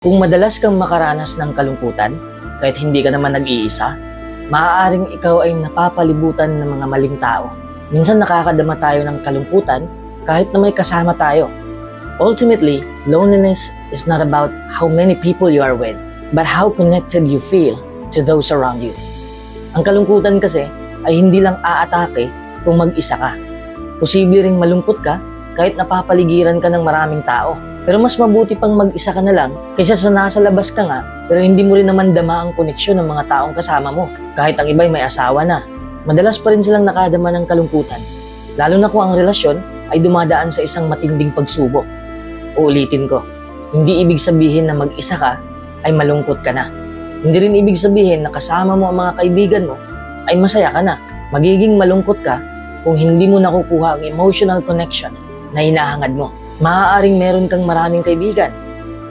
Kung madalas kang makaranas ng kalungkutan, kahit hindi ka naman nag-iisa, maaaring ikaw ay napapalibutan ng mga maling tao. Minsan nakakadama tayo ng kalungkutan kahit na may kasama tayo. Ultimately, loneliness is not about how many people you are with, but how connected you feel to those around you. Ang kalungkutan kasi ay hindi lang aatake kung mag-isa ka. Posible ring malungkot ka kahit napapaligiran ka ng maraming tao. Pero mas mabuti pang mag-isa ka na lang kaysa sa nasa labas ka nga pero hindi mo rin naman dama ang koneksyon ng mga taong kasama mo. Kahit ang iba'y may asawa na, madalas pa rin silang nakadama ng kalungkutan. Lalo na kung ang relasyon ay dumadaan sa isang matinding pagsubok. Uulitin ko, hindi ibig sabihin na mag-isa ka ay malungkot ka na. Hindi rin ibig sabihin na kasama mo ang mga kaibigan mo ay masaya ka na. Magiging malungkot ka kung hindi mo nakukuha ang emotional connection na hinahangad mo. Maaaring meron kang maraming kaibigan,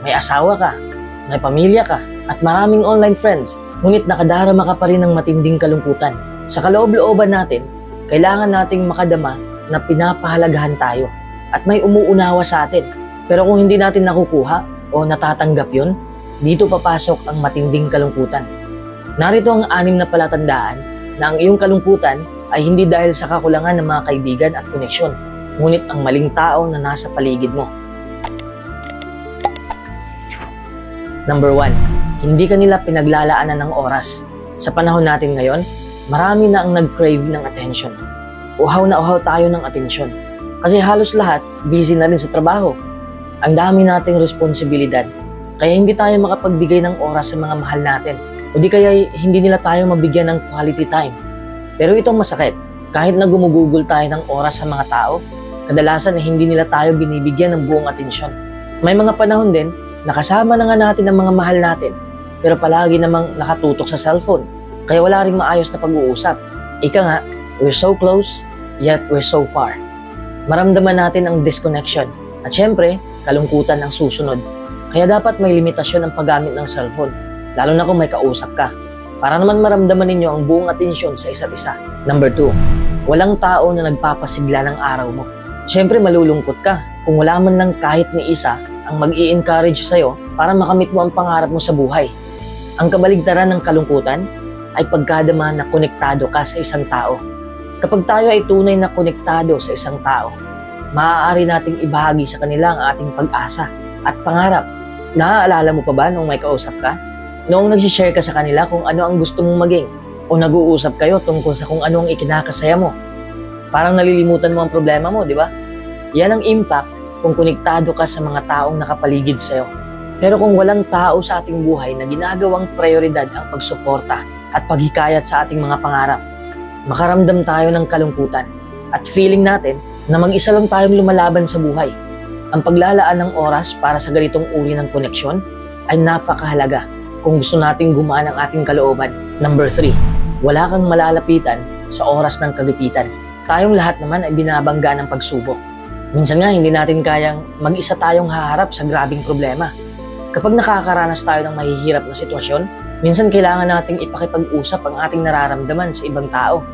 may asawa ka, may pamilya ka, at maraming online friends, ngunit nakadarama ka pa rin ng matinding kalungkutan. Sa kaloob-looban natin, kailangan nating makadama na pinapahalagahan tayo at may umuunawa sa atin. Pero kung hindi natin nakukuha o natatanggap yun, dito papasok ang matinding kalungkutan. Narito ang 6 na palatandaan na ang iyong kalungkutan ay hindi dahil sa kakulangan ng mga kaibigan at koneksyon, ngunit ang maling tao na nasa paligid mo. Number 1, hindi ka nila pinaglalaanan ng oras. Sa panahon natin ngayon, marami na ang nag-crave ng attention. Uhaw na uhaw tayo ng atensyon. Kasi halos lahat, busy na rin sa trabaho. Ang dami nating responsibilidad, kaya hindi tayo makapagbigay ng oras sa mga mahal natin. O di kaya hindi nila tayo mabigyan ng quality time. Pero itong masakit, kahit na gumugugol tayo ng oras sa mga tao, kadalasan na hindi nila tayo binibigyan ng buong atensyon. May mga panahon din, nakasama na nga natin ang mga mahal natin, pero palagi namang nakatutok sa cellphone, kaya wala ring maayos na pag-uusap. Ika nga, we're so close, yet we're so far. Maramdaman natin ang disconnection, at syempre, kalungkutan ang susunod. Kaya dapat may limitasyon ang paggamit ng cellphone, lalo na kung may kausap ka, para naman maramdaman ninyo ang buong atensyon sa isa't isa. Number 2, walang tao na nagpapasigla ng araw mo. Siyempre malulungkot ka kung wala man lang kahit ni isa ang mag-i-encourage sa'yo para makamit mo ang pangarap mo sa buhay. Ang kabaligtaran ng kalungkutan ay pagkadama na konektado ka sa isang tao. Kapag tayo ay tunay na konektado sa isang tao, maaari nating ibahagi sa kanila ang ating pag-asa at pangarap. Naaalala mo pa ba noong may kausap ka? Noong nag-share ka sa kanila kung ano ang gusto mong maging o nag-uusap kayo tungkol sa kung ano ang ikinakasaya mo. Parang nalilimutan mo ang problema mo, di ba? Yan ang impact kung konektado ka sa mga taong nakapaligid sa'yo. Pero kung walang tao sa ating buhay na ginagawang prioridad ang pagsuporta at paghikayat sa ating mga pangarap, makaramdam tayo ng kalungkutan at feeling natin na mag-isa lang tayong lumalaban sa buhay. Ang paglalaan ng oras para sa ganitong uri ng koneksyon ay napakahalaga kung gusto nating gumaan ang ating kalooban. Number 3, wala kang malalapitan sa oras ng kagipitan. Tayong lahat naman ay binabangga ng pagsubok. Minsan nga hindi natin kayang mag-isa tayong haharap sa grabing problema. Kapag nakakaranas tayo ng mahihirap na sitwasyon, minsan kailangan nating ipakipag-usap ang ating nararamdaman sa ibang tao.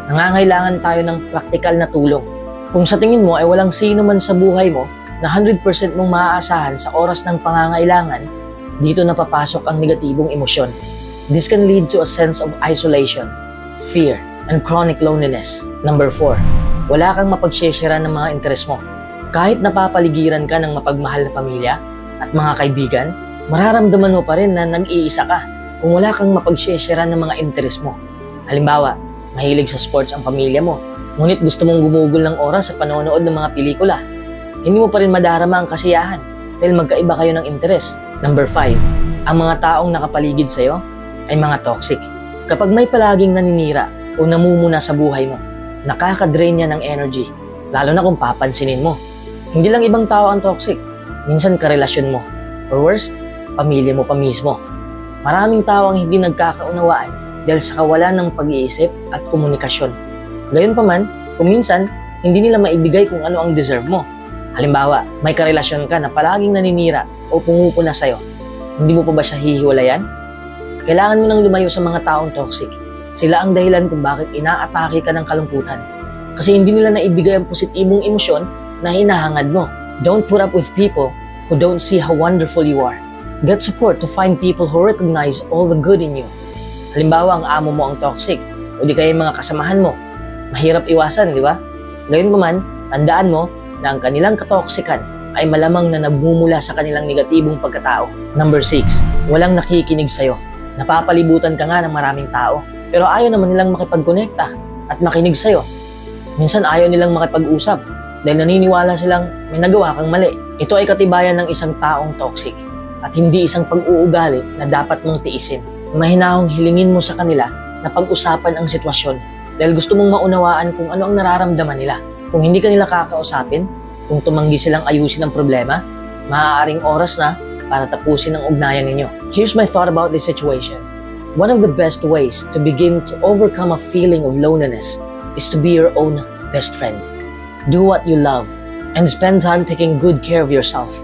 Nangangailangan tayo ng praktikal na tulong. Kung sa tingin mo ay walang sino man sa buhay mo na 100% mong maaasahan sa oras ng pangangailangan, dito napapasok ang negatibong emosyon. This can lead to a sense of isolation, fear, and chronic loneliness. Number 4, wala kang mapagsheshare ng mga interes mo. Kahit napapaligiran ka ng mapagmahal na pamilya at mga kaibigan, mararamdaman mo pa rin na nag-iisa ka kung wala kang mapagsheshare ng mga interes mo. Halimbawa, mahilig sa sports ang pamilya mo, ngunit gusto mong gumugol ng oras sa panonood ng mga pelikula. Hindi mo pa rin madarama ang kasiyahan dahil magkaiba kayo ng interes. Number 5, ang mga taong nakapaligid sa'yo ay mga toxic. Kapag may palaging naninira o namumuna sa buhay mo, nakaka-drain niya ng energy, lalo na kung papansinin mo. Hindi lang ibang tao ang toxic, minsan karelasyon mo, or worst, pamilya mo pa mismo. Maraming tao ang hindi nagkakaunawaan dahil sa kawalan ng pag-iisip at komunikasyon. Gayunpaman, kung minsan, hindi nila maibigay kung ano ang deserve mo. Halimbawa, may karelasyon ka na palaging naninira o pumupuna sa'yo. Hindi mo pa ba siya hihiwalayan? Kailangan mo nang lumayo sa mga taong toxic. Sila ang dahilan kung bakit inaatake ka ng kalungkutan. Kasi hindi nila naibigay ang positibong emosyon na hinahangad mo. Don't put up with people who don't see how wonderful you are. Get support to find people who recognize all the good in you. Halimbawa, ang amo mo ang toxic, o di kaya yung mga kasamahan mo. Mahirap iwasan, di ba? Gayunpaman, tandaan mo na ang kanilang katoksikan ay malamang na nagmumula sa kanilang negatibong pagkatao. Number 6, walang nakikinig sa'yo. Napapalibutan ka nga ng maraming tao, pero ayaw naman nilang makipagkonekta at makinig sa'yo. Minsan ayaw nilang makipag-usap dahil naniniwala silang may nagawa kang mali. Ito ay katibayan ng isang taong toxic at hindi isang pag-uugali na dapat mong tiisin. Mahinahong hilingin mo sa kanila na pag-usapan ang sitwasyon dahil gusto mong maunawaan kung ano ang nararamdaman nila. Kung hindi ka nila kakausapin, kung tumanggi silang ayusin ang problema, maaaring oras na para tapusin ang ugnayan ninyo. Here's my thought about this situation. One of the best ways to begin to overcome a feeling of loneliness is to be your own best friend. Do what you love and spend time taking good care of yourself.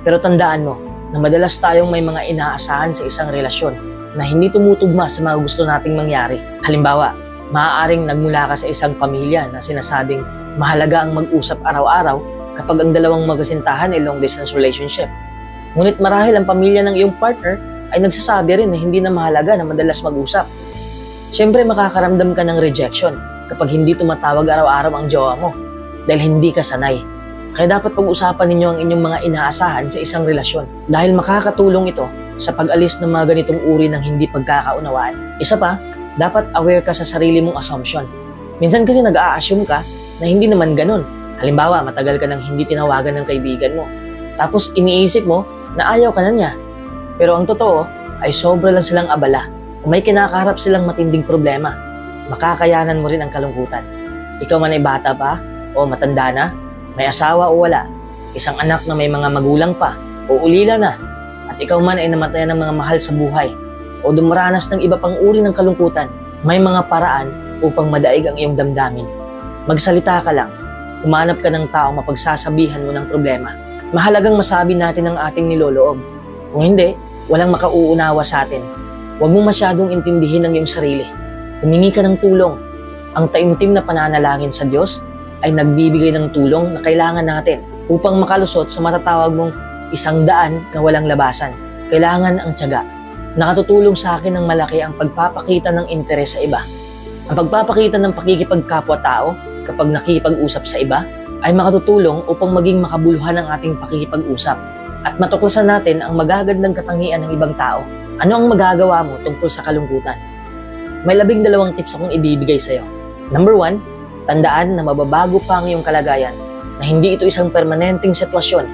Pero tandaan mo na madalas tayong may mga inaasahan sa isang relasyon na hindi tumutugma sa mga gusto nating mangyari. Halimbawa, maaaring nagmula ka sa isang pamilya na sinasabing mahalaga ang mag-usap araw-araw kapag ang dalawang magkasintahan ay long-distance relationship. Ngunit marahil ang pamilya ng iyong partner ay nagsasabi rin na hindi na mahalaga na madalas mag-usap. Siyempre makakaramdam ka ng rejection kapag hindi tumatawag araw-araw ang jowa mo dahil hindi ka sanay. Kaya dapat pag-usapan ninyo ang inyong mga inaasahan sa isang relasyon dahil makakatulong ito sa pag-alis ng mga ganitong uri ng hindi pagkakaunawaan. Isa pa, dapat aware ka sa sarili mong assumption. Minsan kasi nag-a-assume ka na hindi naman ganun. Halimbawa, matagal ka nang hindi tinawagan ng kaibigan mo. Tapos iniisip mo na ayaw ka na niya. Pero ang totoo ay sobra lang silang abala. Kung may kinakaharap silang matinding problema, makakayanan mo rin ang kalungkutan. Ikaw man ay bata pa o matanda na, may asawa o wala, isang anak na may mga magulang pa o ulila na, at ikaw man ay namatayan ng mga mahal sa buhay o dumaranas ng iba pang uri ng kalungkutan, may mga paraan upang madaig ang iyong damdamin. Magsalita ka lang, humanap ka ng tao mapagsasabihan mo ng problema. Mahalagang masabi natin ang ating niloloob. Kung hindi, walang makauunawa sa atin. Huwag mong masyadong intindihin ang iyong sarili. Humingi ka ng tulong. Ang taimtim na pananalangin sa Diyos ay nagbibigay ng tulong na kailangan natin upang makalusot sa matatawag mong isang daan na walang labasan. Kailangan ang tiyaga. Nakatutulong sa akin ng malaki ang pagpapakita ng interes sa iba. Ang pagpapakita ng pakikipagkapwa-tao kapag nakikipag-usap sa iba ay makatutulong upang maging makabuluhan ang ating pakikipag-usap at matuklasan natin ang magagandang katangian ng ibang tao. Ano ang magagawa mo tungkol sa kalungkutan? May 12 tips akong ibibigay sa iyo. Number 1, tandaan na mababago pa ang iyong kalagayan, na hindi ito isang permanenteng sitwasyon,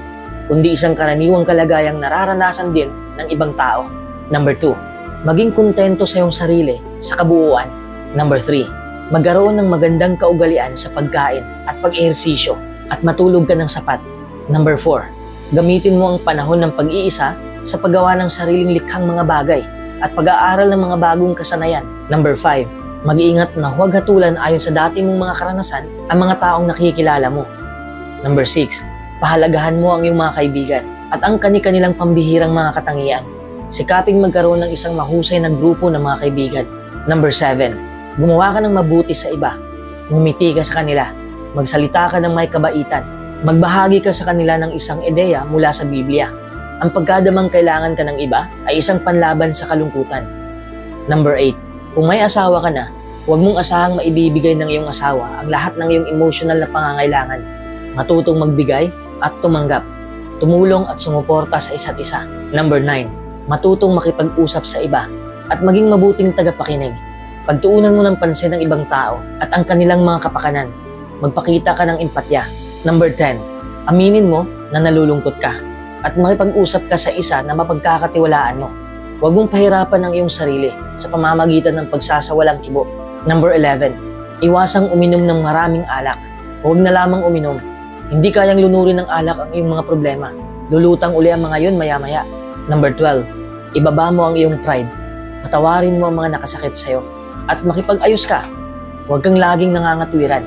kundi isang karaniwang kalagayang nararanasan din ng ibang tao. Number 2, maging kontento sa iyong sarili sa kabuuan. Number 3, magkaroon ng magandang kaugalian sa pagkain at pag-ehersisyo at matulog ka ng sapat. Number 4, gamitin mo ang panahon ng pag-iisa sa paggawa ng sariling likhang mga bagay at pag-aaral ng mga bagong kasanayan. Number 5, mag-iingat na huwag hatulan ayon sa dati mong mga karanasan ang mga taong nakikilala mo. Number 6, pahalagahan mo ang iyong mga kaibigan at ang kani-kanilang pambihirang mga katangian. Sikaping magkaroon ng isang mahusay na grupo ng mga kaibigan. Number 7, gumawa ka ng mabuti sa iba. Ngumiti ka sa kanila. Magsalita ka ng may kabaitan. Magbahagi ka sa kanila ng isang ideya mula sa Biblia. Ang pagkadamang kailangan ka ng iba ay isang panlaban sa kalungkutan. Number 8, kung may asawa ka na, huwag mong asahang maibibigay ng iyong asawa ang lahat ng iyong emotional na pangangailangan. Matutong magbigay at tumanggap. Tumulong at sumuporta sa isa't isa. Number 9, matutong makipag-usap sa iba at maging mabuting tagapakinig. Pagtuunan mo ng pansin ang ibang tao at ang kanilang mga kapakanan. Magpakita ka ng empatya. Number 10, aminin mo na nalulungkot ka at makipag-usap ka sa isa na mapagkakatiwalaan mo. Huwag mong pahirapan ang iyong sarili sa pamamagitan ng pagsasawalang kibo. Number 11, iwasang uminom ng maraming alak. Huwag na lamang uminom. Hindi kayang lunurin ng alak ang iyong mga problema. Lulutang uli ang mga yun maya-maya. Number 12, ibaba mo ang iyong pride. Patawarin mo ang mga nakasakit sa'yo at makipag-ayos ka. Huwag kang laging nangangatwiran.